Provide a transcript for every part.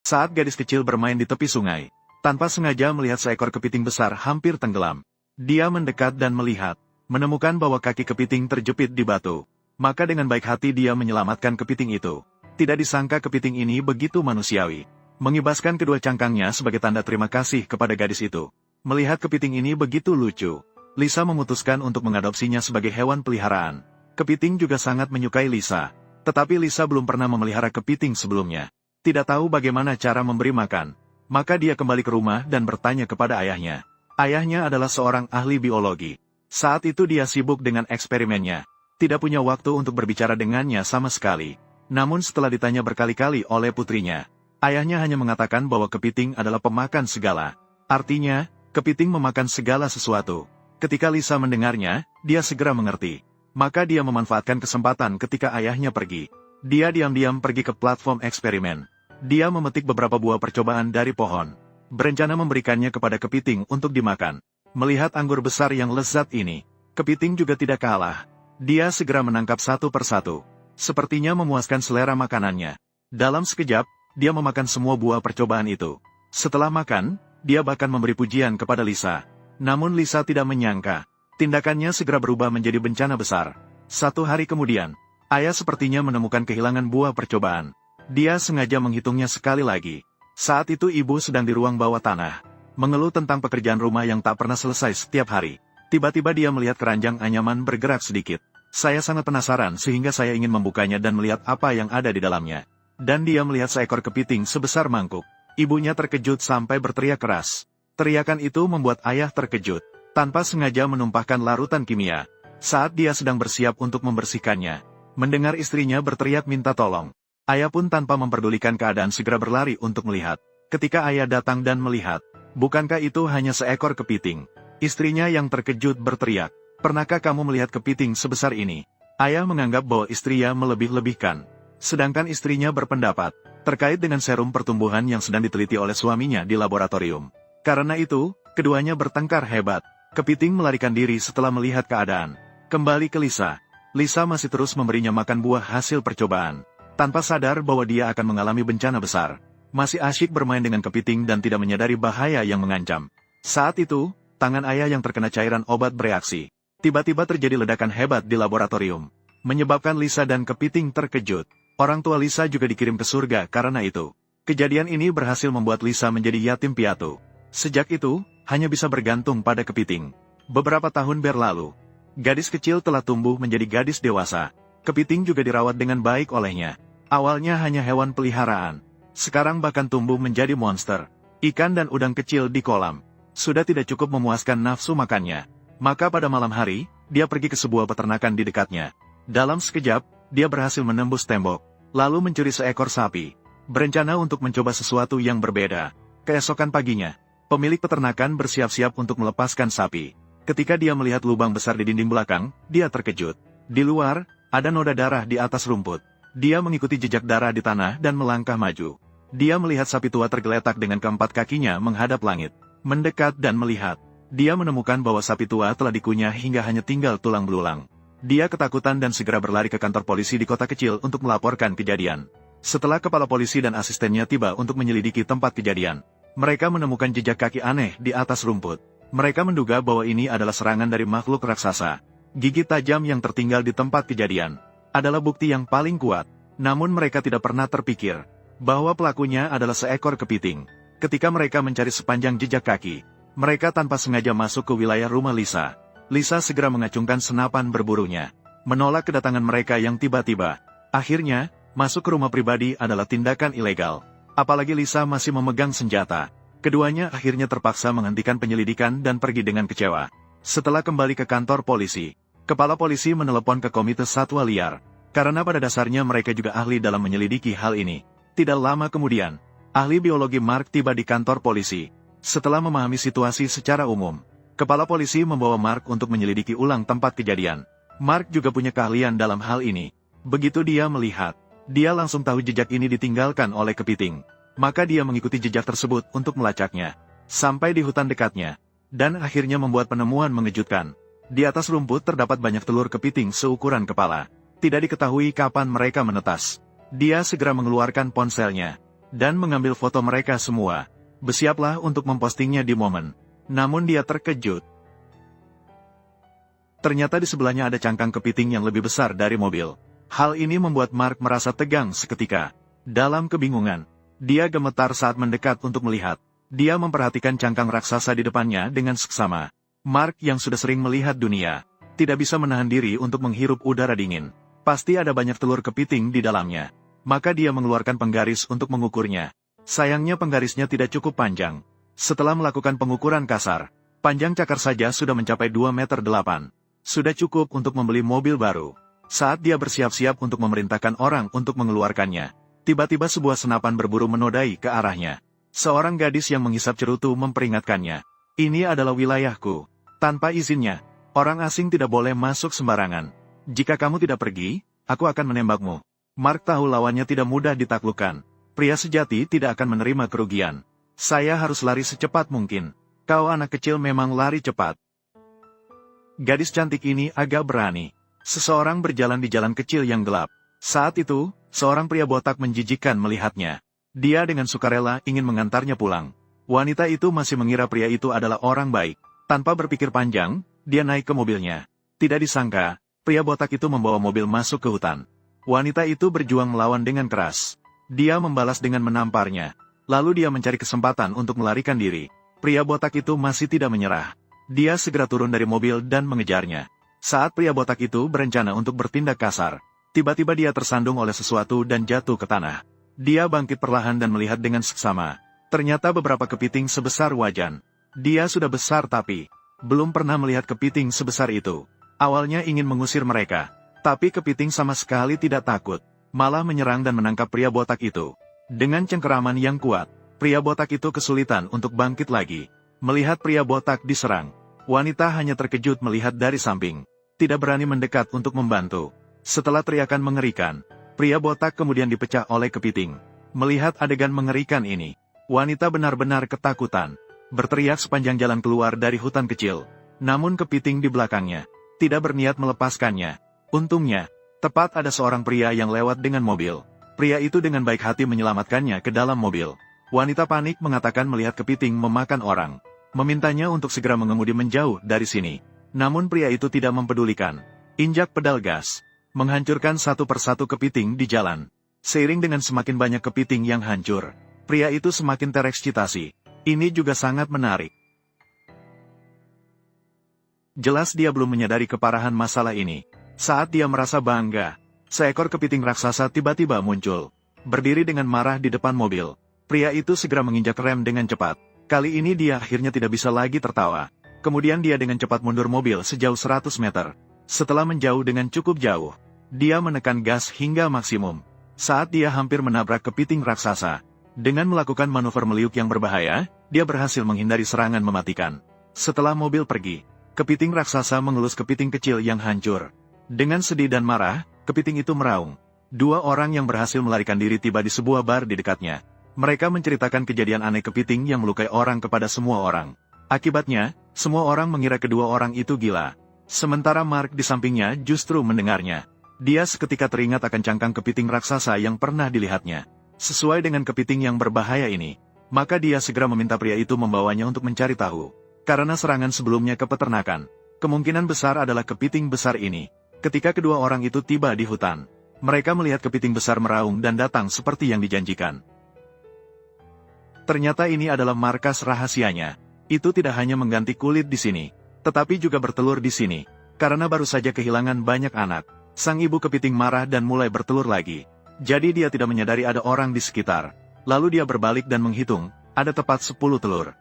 Saat gadis kecil bermain di tepi sungai, tanpa sengaja melihat seekor kepiting besar hampir tenggelam. Dia mendekat dan melihat, menemukan bahwa kaki kepiting terjepit di batu. Maka dengan baik hati dia menyelamatkan kepiting itu. Tidak disangka kepiting ini begitu manusiawi. Mengibaskan kedua cangkangnya sebagai tanda terima kasih kepada gadis itu. Melihat kepiting ini begitu lucu, Lisa memutuskan untuk mengadopsinya sebagai hewan peliharaan. Kepiting juga sangat menyukai Lisa. Tetapi Lisa belum pernah memelihara kepiting sebelumnya. Tidak tahu bagaimana cara memberi makan. Maka dia kembali ke rumah dan bertanya kepada ayahnya. Ayahnya adalah seorang ahli biologi. Saat itu dia sibuk dengan eksperimennya. Tidak punya waktu untuk berbicara dengannya sama sekali. Namun setelah ditanya berkali-kali oleh putrinya, ayahnya hanya mengatakan bahwa kepiting adalah pemakan segala. Artinya, kepiting memakan segala sesuatu. Ketika Lisa mendengarnya, dia segera mengerti. Maka dia memanfaatkan kesempatan ketika ayahnya pergi. Dia diam-diam pergi ke platform eksperimen. Dia memetik beberapa buah percobaan dari pohon. Berencana memberikannya kepada kepiting untuk dimakan. Melihat anggur besar yang lezat ini, kepiting juga tidak kalah. Dia segera menangkap satu persatu. Sepertinya memuaskan selera makanannya. Dalam sekejap, dia memakan semua buah percobaan itu. Setelah makan, dia bahkan memberi pujian kepada Lisa. Namun Lisa tidak menyangka. Tindakannya segera berubah menjadi bencana besar. Satu hari kemudian, ayah sepertinya menemukan kehilangan buah percobaan. Dia sengaja menghitungnya sekali lagi. Saat itu ibu sedang di ruang bawah tanah, mengeluh tentang pekerjaan rumah yang tak pernah selesai setiap hari. Tiba-tiba dia melihat keranjang anyaman bergerak sedikit. Saya sangat penasaran sehingga saya ingin membukanya dan melihat apa yang ada di dalamnya. Dan dia melihat seekor kepiting sebesar mangkuk. Ibunya terkejut sampai berteriak keras. Teriakan itu membuat ayah terkejut. Tanpa sengaja menumpahkan larutan kimia. Saat dia sedang bersiap untuk membersihkannya, mendengar istrinya berteriak minta tolong. Ayah pun tanpa memperdulikan keadaan segera berlari untuk melihat. Ketika ayah datang dan melihat, bukankah itu hanya seekor kepiting? Istrinya yang terkejut berteriak, "Pernahkah kamu melihat kepiting sebesar ini?" Ayah menganggap bahwa istrinya melebih-lebihkan. Sedangkan istrinya berpendapat, terkait dengan serum pertumbuhan yang sedang diteliti oleh suaminya di laboratorium. Karena itu, keduanya bertengkar hebat. Kepiting melarikan diri setelah melihat keadaan. Kembali ke Lisa. Lisa masih terus memberinya makan buah hasil percobaan. Tanpa sadar bahwa dia akan mengalami bencana besar. Masih asyik bermain dengan kepiting dan tidak menyadari bahaya yang mengancam. Saat itu, tangan ayah yang terkena cairan obat bereaksi. Tiba-tiba terjadi ledakan hebat di laboratorium. Menyebabkan Lisa dan kepiting terkejut. Orang tua Lisa juga dikirim ke surga karena itu. Kejadian ini berhasil membuat Lisa menjadi yatim piatu. Sejak itu, hanya bisa bergantung pada kepiting. Beberapa tahun berlalu, gadis kecil telah tumbuh menjadi gadis dewasa. Kepiting juga dirawat dengan baik olehnya. Awalnya hanya hewan peliharaan. Sekarang bahkan tumbuh menjadi monster. Ikan dan udang kecil di kolam. Sudah tidak cukup memuaskan nafsu makannya. Maka pada malam hari, dia pergi ke sebuah peternakan di dekatnya. Dalam sekejap, dia berhasil menembus tembok. Lalu mencuri seekor sapi. Berencana untuk mencoba sesuatu yang berbeda. Keesokan paginya, pemilik peternakan bersiap-siap untuk melepaskan sapi. Ketika dia melihat lubang besar di dinding belakang, dia terkejut. Di luar, ada noda darah di atas rumput. Dia mengikuti jejak darah di tanah dan melangkah maju. Dia melihat sapi tua tergeletak dengan keempat kakinya menghadap langit. Mendekat dan melihat. Dia menemukan bahwa sapi tua telah dikunyah hingga hanya tinggal tulang belulang. Dia ketakutan dan segera berlari ke kantor polisi di kota kecil untuk melaporkan kejadian. Setelah kepala polisi dan asistennya tiba untuk menyelidiki tempat kejadian, mereka menemukan jejak kaki aneh di atas rumput. Mereka menduga bahwa ini adalah serangan dari makhluk raksasa. Gigi tajam yang tertinggal di tempat kejadian adalah bukti yang paling kuat. Namun mereka tidak pernah terpikir bahwa pelakunya adalah seekor kepiting. Ketika mereka mencari sepanjang jejak kaki, mereka tanpa sengaja masuk ke wilayah rumah Lisa. Lisa segera mengacungkan senapan berburunya, menolak kedatangan mereka yang tiba-tiba. Akhirnya, masuk ke rumah pribadi adalah tindakan ilegal. Apalagi Lisa masih memegang senjata. Keduanya akhirnya terpaksa menghentikan penyelidikan dan pergi dengan kecewa. Setelah kembali ke kantor polisi, kepala polisi menelepon ke Komite Satwa Liar. Karena pada dasarnya mereka juga ahli dalam menyelidiki hal ini. Tidak lama kemudian, ahli biologi Mark tiba di kantor polisi. Setelah memahami situasi secara umum, kepala polisi membawa Mark untuk menyelidiki ulang tempat kejadian. Mark juga punya keahlian dalam hal ini. Begitu dia melihat, dia langsung tahu jejak ini ditinggalkan oleh kepiting. Maka dia mengikuti jejak tersebut untuk melacaknya. Sampai di hutan dekatnya. Dan akhirnya membuat penemuan mengejutkan. Di atas rumput terdapat banyak telur kepiting seukuran kepala. Tidak diketahui kapan mereka menetas. Dia segera mengeluarkan ponselnya. dan mengambil foto mereka semua. Bersiaplah untuk mempostingnya di momen. Namun dia terkejut. Ternyata di sebelahnya ada cangkang kepiting yang lebih besar dari mobil. Hal ini membuat Mark merasa tegang seketika. Dalam kebingungan, dia gemetar saat mendekat untuk melihat. Dia memperhatikan cangkang raksasa di depannya dengan seksama. Mark yang sudah sering melihat dunia, tidak bisa menahan diri untuk menghirup udara dingin. Pasti ada banyak telur kepiting di dalamnya. Maka dia mengeluarkan penggaris untuk mengukurnya. Sayangnya penggarisnya tidak cukup panjang. Setelah melakukan pengukuran kasar, panjang cakar saja sudah mencapai 2,8 meter. Sudah cukup untuk membeli mobil baru. Saat dia bersiap-siap untuk memerintahkan orang untuk mengeluarkannya, tiba-tiba sebuah senapan berburu menodai ke arahnya. Seorang gadis yang menghisap cerutu memperingatkannya. Ini adalah wilayahku. Tanpa izinnya, orang asing tidak boleh masuk sembarangan. Jika kamu tidak pergi, aku akan menembakmu. Mark tahu lawannya tidak mudah ditaklukkan. Pria sejati tidak akan menerima kerugian. Saya harus lari secepat mungkin. Kau anak kecil memang lari cepat. Gadis cantik ini agak berani. Seseorang berjalan di jalan kecil yang gelap. Saat itu, seorang pria botak menjijikkan melihatnya. Dia dengan sukarela ingin mengantarnya pulang. Wanita itu masih mengira pria itu adalah orang baik. Tanpa berpikir panjang, dia naik ke mobilnya. Tidak disangka, pria botak itu membawa mobil masuk ke hutan. Wanita itu berjuang melawan dengan keras. Dia membalas dengan menamparnya. Lalu dia mencari kesempatan untuk melarikan diri. Pria botak itu masih tidak menyerah. Dia segera turun dari mobil dan mengejarnya. Saat pria botak itu berencana untuk bertindak kasar, tiba-tiba dia tersandung oleh sesuatu dan jatuh ke tanah. Dia bangkit perlahan dan melihat dengan seksama. Ternyata beberapa kepiting sebesar wajan. Dia sudah besar tapi belum pernah melihat kepiting sebesar itu. Awalnya ingin mengusir mereka. Tapi kepiting sama sekali tidak takut, malah menyerang dan menangkap pria botak itu. Dengan cengkeraman yang kuat, pria botak itu kesulitan untuk bangkit lagi. Melihat pria botak diserang, wanita hanya terkejut melihat dari samping. Tidak berani mendekat untuk membantu. Setelah teriakan mengerikan, pria botak kemudian dipecah oleh kepiting. Melihat adegan mengerikan ini, wanita benar-benar ketakutan. Berteriak sepanjang jalan keluar dari hutan kecil. Namun kepiting di belakangnya tidak berniat melepaskannya. Untungnya, tepat ada seorang pria yang lewat dengan mobil. Pria itu dengan baik hati menyelamatkannya ke dalam mobil. Wanita panik mengatakan melihat kepiting memakan orang. Memintanya untuk segera mengemudi menjauh dari sini. Namun pria itu tidak mempedulikan. Injak pedal gas, menghancurkan satu persatu kepiting di jalan. Seiring dengan semakin banyak kepiting yang hancur, pria itu semakin terekspitasi. Ini juga sangat menarik. Jelas dia belum menyadari keparahan masalah ini. Saat dia merasa bangga, seekor kepiting raksasa tiba-tiba muncul. Berdiri dengan marah di depan mobil. Pria itu segera menginjak rem dengan cepat. Kali ini dia akhirnya tidak bisa lagi tertawa. Kemudian dia dengan cepat mundur mobil sejauh 100 meter. Setelah menjauh dengan cukup jauh, dia menekan gas hingga maksimum. Saat dia hampir menabrak kepiting raksasa, dengan melakukan manuver meliuk yang berbahaya, dia berhasil menghindari serangan mematikan. Setelah mobil pergi, kepiting raksasa mengelus kepiting kecil yang hancur. Dengan sedih dan marah, kepiting itu meraung. Dua orang yang berhasil melarikan diri tiba di sebuah bar di dekatnya. Mereka menceritakan kejadian aneh kepiting yang melukai orang kepada semua orang. Akibatnya, semua orang mengira kedua orang itu gila. Sementara Mark di sampingnya justru mendengarnya. Dia seketika teringat akan cangkang kepiting raksasa yang pernah dilihatnya. Sesuai dengan kepiting yang berbahaya ini, maka dia segera meminta pria itu membawanya untuk mencari tahu. Karena serangan sebelumnya ke peternakan, kemungkinan besar adalah kepiting besar ini. Ketika kedua orang itu tiba di hutan, mereka melihat kepiting besar meraung dan datang seperti yang dijanjikan. Ternyata ini adalah markas rahasianya. Itu tidak hanya mengganti kulit di sini, tetapi juga bertelur di sini. Karena baru saja kehilangan banyak anak, sang ibu kepiting marah dan mulai bertelur lagi. Jadi dia tidak menyadari ada orang di sekitar. Lalu dia berbalik dan menghitung, ada tepat 10 telur.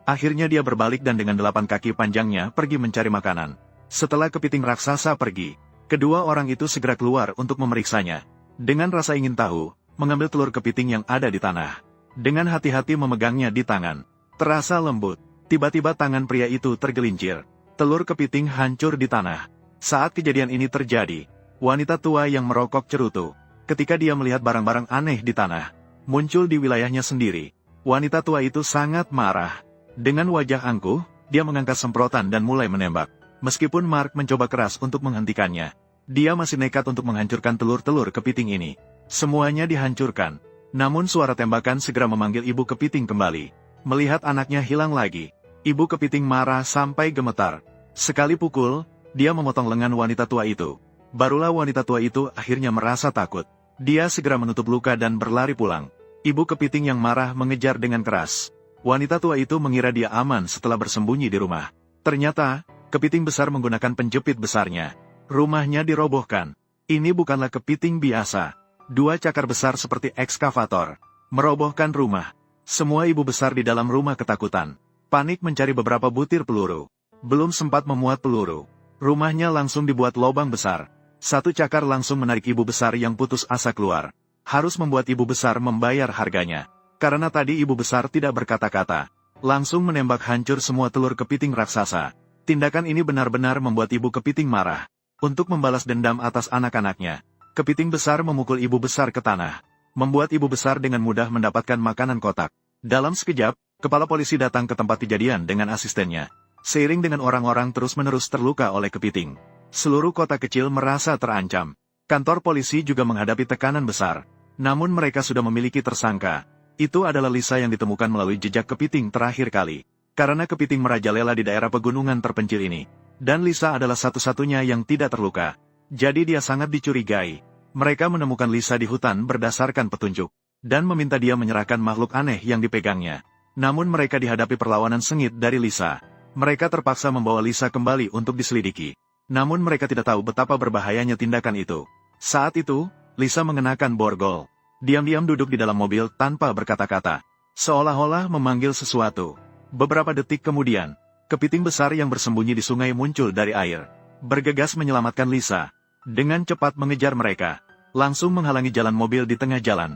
Akhirnya dia berbalik dan dengan 8 kaki panjangnya pergi mencari makanan. Setelah kepiting raksasa pergi, kedua orang itu segera keluar untuk memeriksanya. Dengan rasa ingin tahu, mengambil telur kepiting yang ada di tanah. Dengan hati-hati memegangnya di tangan. Terasa lembut, tiba-tiba tangan pria itu tergelincir. Telur kepiting hancur di tanah. Saat kejadian ini terjadi, wanita tua yang merokok cerutu, ketika dia melihat barang-barang aneh di tanah, muncul di wilayahnya sendiri. Wanita tua itu sangat marah. Dengan wajah angkuh, dia mengangkat semprotan dan mulai menembak. Meskipun Mark mencoba keras untuk menghentikannya, dia masih nekat untuk menghancurkan telur-telur kepiting ini. Semuanya dihancurkan. Namun suara tembakan segera memanggil ibu kepiting kembali. Melihat anaknya hilang lagi, ibu kepiting marah sampai gemetar. Sekali pukul, dia memotong lengan wanita tua itu. Barulah wanita tua itu akhirnya merasa takut. Dia segera menutup luka dan berlari pulang. Ibu kepiting yang marah mengejar dengan keras. Wanita tua itu mengira dia aman setelah bersembunyi di rumah. Ternyata, kepiting besar menggunakan penjepit besarnya. Rumahnya dirobohkan. Ini bukanlah kepiting biasa. Dua cakar besar seperti ekskavator merobohkan rumah. Semua ibu besar di dalam rumah ketakutan. Panik mencari beberapa butir peluru. Belum sempat memuat peluru, rumahnya langsung dibuat lubang besar. Satu cakar langsung menarik ibu besar yang putus asa keluar. Harus membuat ibu besar membayar harganya. Karena tadi ibu besar tidak berkata-kata. Langsung menembak hancur semua telur kepiting raksasa. Tindakan ini benar-benar membuat ibu kepiting marah. Untuk membalas dendam atas anak-anaknya, kepiting besar memukul ibu besar ke tanah. Membuat ibu besar dengan mudah mendapatkan makanan kotak. Dalam sekejap, kepala polisi datang ke tempat kejadian dengan asistennya. Seiring dengan orang-orang terus-menerus terluka oleh kepiting, seluruh kota kecil merasa terancam. Kantor polisi juga menghadapi tekanan besar. Namun mereka sudah memiliki tersangka. Itu adalah Lisa yang ditemukan melalui jejak kepiting terakhir kali. Karena kepiting merajalela di daerah pegunungan terpencil ini. Dan Lisa adalah satu-satunya yang tidak terluka. Jadi dia sangat dicurigai. Mereka menemukan Lisa di hutan berdasarkan petunjuk, dan meminta dia menyerahkan makhluk aneh yang dipegangnya. Namun mereka dihadapi perlawanan sengit dari Lisa. Mereka terpaksa membawa Lisa kembali untuk diselidiki. Namun mereka tidak tahu betapa berbahayanya tindakan itu. Saat itu, Lisa mengenakan borgol. Diam-diam duduk di dalam mobil tanpa berkata-kata. Seolah-olah memanggil sesuatu. Beberapa detik kemudian, kepiting besar yang bersembunyi di sungai muncul dari air. Bergegas menyelamatkan Lisa. Dengan cepat mengejar mereka. Langsung menghalangi jalan mobil di tengah jalan.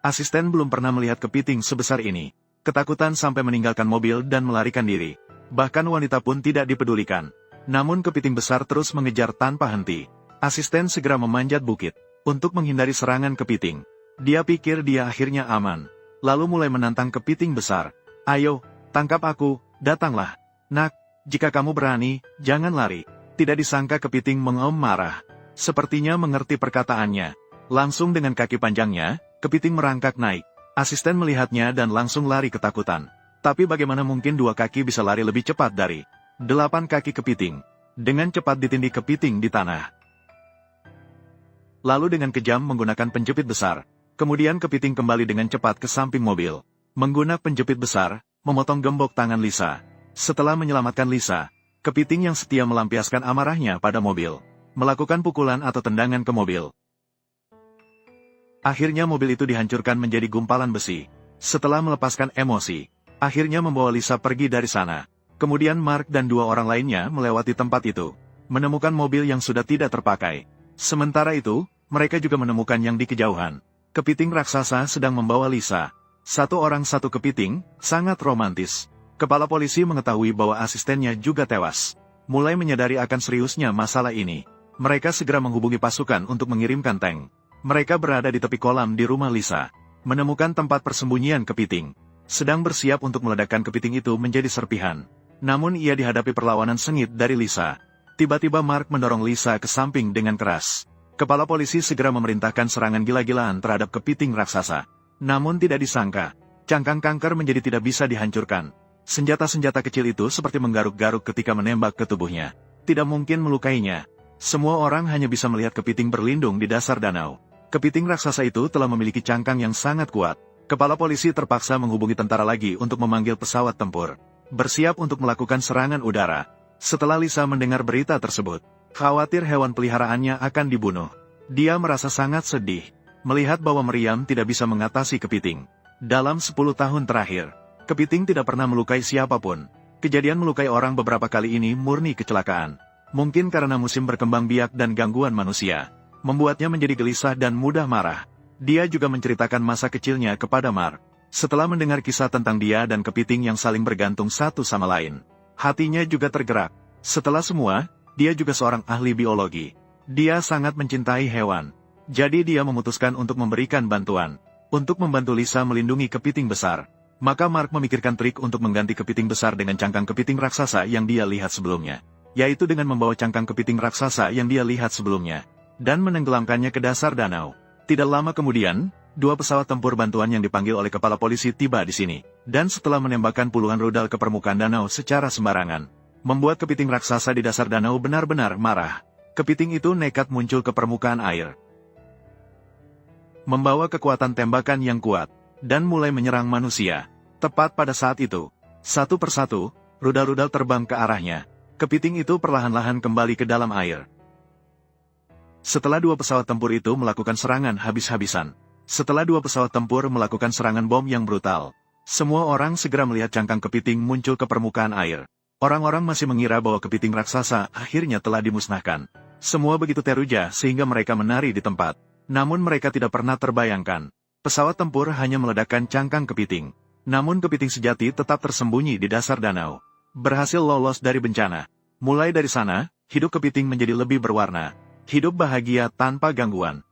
Asisten belum pernah melihat kepiting sebesar ini. Ketakutan sampai meninggalkan mobil dan melarikan diri. Bahkan wanita pun tidak dipedulikan. Namun kepiting besar terus mengejar tanpa henti. Asisten segera memanjat bukit untuk menghindari serangan kepiting. Dia pikir dia akhirnya aman. Lalu mulai menantang kepiting besar. Ayo, tangkap aku, datanglah. Nak, jika kamu berani, jangan lari. Tidak disangka kepiting mengaum marah. Sepertinya mengerti perkataannya. Langsung dengan kaki panjangnya, kepiting merangkak naik. Asisten melihatnya dan langsung lari ketakutan. Tapi bagaimana mungkin dua kaki bisa lari lebih cepat dari 8 kaki kepiting? Dengan cepat ditindih kepiting di tanah. Lalu dengan kejam menggunakan penjepit besar. Kemudian kepiting kembali dengan cepat ke samping mobil. Menggunakan penjepit besar, memotong gembok tangan Lisa. Setelah menyelamatkan Lisa, kepiting yang setia melampiaskan amarahnya pada mobil. Melakukan pukulan atau tendangan ke mobil. Akhirnya mobil itu dihancurkan menjadi gumpalan besi. Setelah melepaskan emosi, akhirnya membawa Lisa pergi dari sana. Kemudian Mark dan 2 orang lainnya melewati tempat itu. Menemukan mobil yang sudah tidak terpakai. Sementara itu, mereka juga menemukan yang di kejauhan. Kepiting raksasa sedang membawa Lisa. 1 orang 1 kepiting, sangat romantis. Kepala polisi mengetahui bahwa asistennya juga tewas. Mulai menyadari akan seriusnya masalah ini. Mereka segera menghubungi pasukan untuk mengirimkan tank. Mereka berada di tepi kolam di rumah Lisa. Menemukan tempat persembunyian kepiting. Sedang bersiap untuk meledakkan kepiting itu menjadi serpihan. Namun ia dihadapi perlawanan sengit dari Lisa. Tiba-tiba Mark mendorong Lisa ke samping dengan keras. Kepala polisi segera memerintahkan serangan gila-gilaan terhadap kepiting raksasa. Namun tidak disangka, cangkang kanker menjadi tidak bisa dihancurkan. Senjata-senjata kecil itu seperti menggaruk-garuk ketika menembak ke tubuhnya. Tidak mungkin melukainya. Semua orang hanya bisa melihat kepiting berlindung di dasar danau. Kepiting raksasa itu telah memiliki cangkang yang sangat kuat. Kepala polisi terpaksa menghubungi tentara lagi untuk memanggil pesawat tempur. Bersiap untuk melakukan serangan udara. Setelah Lisa mendengar berita tersebut, khawatir hewan peliharaannya akan dibunuh. Dia merasa sangat sedih, melihat bahwa Meriam tidak bisa mengatasi kepiting. Dalam 10 tahun terakhir, kepiting tidak pernah melukai siapapun. Kejadian melukai orang beberapa kali ini murni kecelakaan. Mungkin karena musim berkembang biak dan gangguan manusia, membuatnya menjadi gelisah dan mudah marah. Dia juga menceritakan masa kecilnya kepada Mark. Setelah mendengar kisah tentang dia dan kepiting yang saling bergantung satu sama lain, hatinya juga tergerak. Setelah semua, dia juga seorang ahli biologi. Dia sangat mencintai hewan. Jadi dia memutuskan untuk memberikan bantuan. Untuk membantu Lisa melindungi kepiting besar. Maka Mark memikirkan trik untuk mengganti kepiting besar dengan cangkang kepiting raksasa yang dia lihat sebelumnya. Yaitu dengan membawa cangkang kepiting raksasa yang dia lihat sebelumnya. dan menenggelamkannya ke dasar danau. Tidak lama kemudian, 2 pesawat tempur bantuan yang dipanggil oleh kepala polisi tiba di sini, dan setelah menembakkan puluhan rudal ke permukaan danau secara sembarangan, membuat kepiting raksasa di dasar danau benar-benar marah. Kepiting itu nekat muncul ke permukaan air, membawa kekuatan tembakan yang kuat, dan mulai menyerang manusia. Tepat pada saat itu, satu persatu, rudal-rudal terbang ke arahnya. Kepiting itu perlahan-lahan kembali ke dalam air. Setelah 2 pesawat tempur itu melakukan serangan habis-habisan. Setelah 2 pesawat tempur melakukan serangan bom yang brutal, semua orang segera melihat cangkang kepiting muncul ke permukaan air. Orang-orang masih mengira bahwa kepiting raksasa akhirnya telah dimusnahkan. Semua begitu teruja sehingga mereka menari di tempat. Namun mereka tidak pernah terbayangkan, pesawat tempur hanya meledakkan cangkang kepiting. Namun kepiting sejati tetap tersembunyi di dasar danau, berhasil lolos dari bencana. Mulai dari sana, hidup kepiting menjadi lebih berwarna. Hidup bahagia tanpa gangguan.